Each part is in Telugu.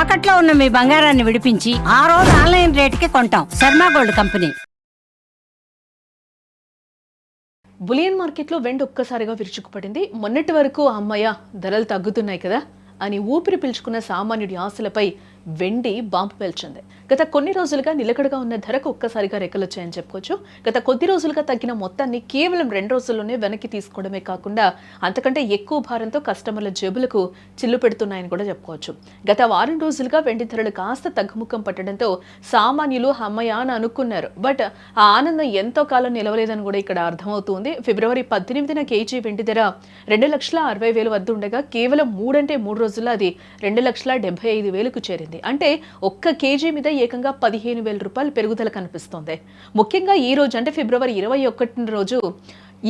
తాకట్లో ఉన్న మీ బంగారాన్ని విడిపించి ఆ రోజు ఆన్లైన్ రేటుకి కొంటాం. Sharma gold company. బులియన్ మార్కెట్లో వెండి ఒక్కసారిగా విరుచుకుపడింది. మొన్నటి వరకు అమ్మయ్య ధరలు తగ్గుతున్నాయి కదా అని ఊపిరి పీల్చుకున్న సామాన్యుడి ఆశలపై వెండి బాంబు పేల్చింది. గత కొన్ని రోజులుగా నిలకడగా ఉన్న ధరకు ఒక్కసారిగా రెక్కలొచ్చాయని చెప్పుకోవచ్చు. గత కొద్ది రోజులుగా తగ్గిన మొత్తాన్ని కేవలం 2 రోజుల్లోనే వెనక్కి తీసుకోవడమే కాకుండా అంతకంటే ఎక్కువ భారంతో కస్టమర్ల జేబులకు చిల్లు పెడుతున్నాయని కూడా చెప్పుకోవచ్చు. గత వారం రోజులుగా వెండి ధరలు కాస్త తగ్గుముఖం పట్టడంతో సామాన్యులు అమ్మయ్య అని అనుకున్నారు. బట్ ఆ ఆనందం ఎంతో కాలం నిలవలేదని కూడా ఇక్కడ అర్థమవుతుంది. ఫిబ్రవరి 18న కేజీ వెండి ధర 2,60,000 వద్ద ఉండగా కేవలం 3 రోజుల్లో అది 2,75,000కు చేరింది. అంటే ఒక్క కేజీ మీద ఏకంగా 15,000 రూపాయలు పెరుగుదల కనిపిస్తోంది. ముఖ్యంగా ఈ రోజు అంటే ఫిబ్రవరి 21 రోజు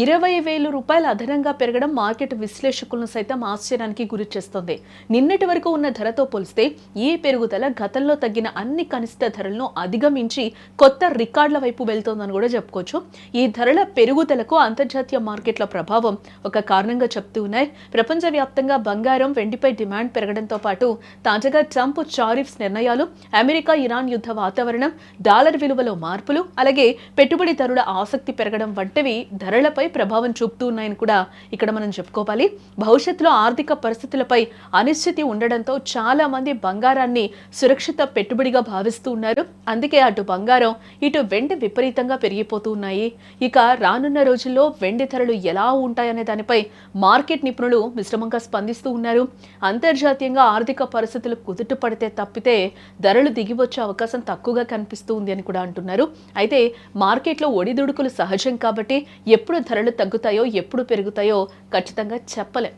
20,000 రూపాయలు అదనంగా పెరగడం మార్కెట్ విశ్లేషకులను సైతం ఆశ్చర్యానికి గురి చేస్తోంది. నిన్నటి వరకు ఉన్న ధరతో పోలిస్తే ఈ పెరుగుదల గతంలో తగ్గిన అన్ని కనిష్ట ధరలను అధిగమించి కొత్త రికార్డుల వైపు వెళ్తోందని కూడా చెప్పుకోవచ్చు. ఈ ధరల పెరుగుదలకు అంతర్జాతీయ మార్కెట్ల ప్రభావం ఒక కారణంగా చెప్తూ ఉన్నాయి. ప్రపంచవ్యాప్తంగా బంగారం, వెండిపై డిమాండ్ పెరగడంతో పాటు తాజాగా ట్రంప్ టారిఫ్స్ నిర్ణయాలు, అమెరికా ఇరాన్ యుద్ధ వాతావరణం, డాలర్ విలువలో మార్పులు, అలాగే పెట్టుబడిదారుల ఆసక్తి పెరగడం వంటివి ధరలపై ప్రభావం చూపుతూ ఉన్నాయని కూడా ఇక్కడ మనం చెప్పుకోవాలి. భవిష్యత్తులో ఆర్థిక పరిస్థితులపై అనిశ్చితి ఉండడంతో చాలా మంది బంగారాన్ని సురక్షిత పెట్టుబడిగా భావిస్తూ ఉన్నారు. అందుకే అటు బంగారం ఇటు వెండి విపరీతంగా పెరిగిపోతూ ఉన్నాయి. ఇక రానున్న రోజుల్లో వెండి ధరలు ఎలా ఉంటాయనే దానిపై మార్కెట్ నిపుణులు మిశ్రమంగా స్పందిస్తూ ఉన్నారు. అంతర్జాతీయంగా ఆర్థిక పరిస్థితులు కుదుట పడితే తప్పితే ధరలు దిగివచ్చే అవకాశం తక్కువగా కనిపిస్తూ ఉంది అని కూడా అంటున్నారు. అయితే మార్కెట్లో ఒడిదుడుకులు సహజం కాబట్టి ఎప్పుడు ధరలు తగ్గుతాయో ఎప్పుడు పెరుగుతాయో ఖచ్చితంగా చెప్పలేం.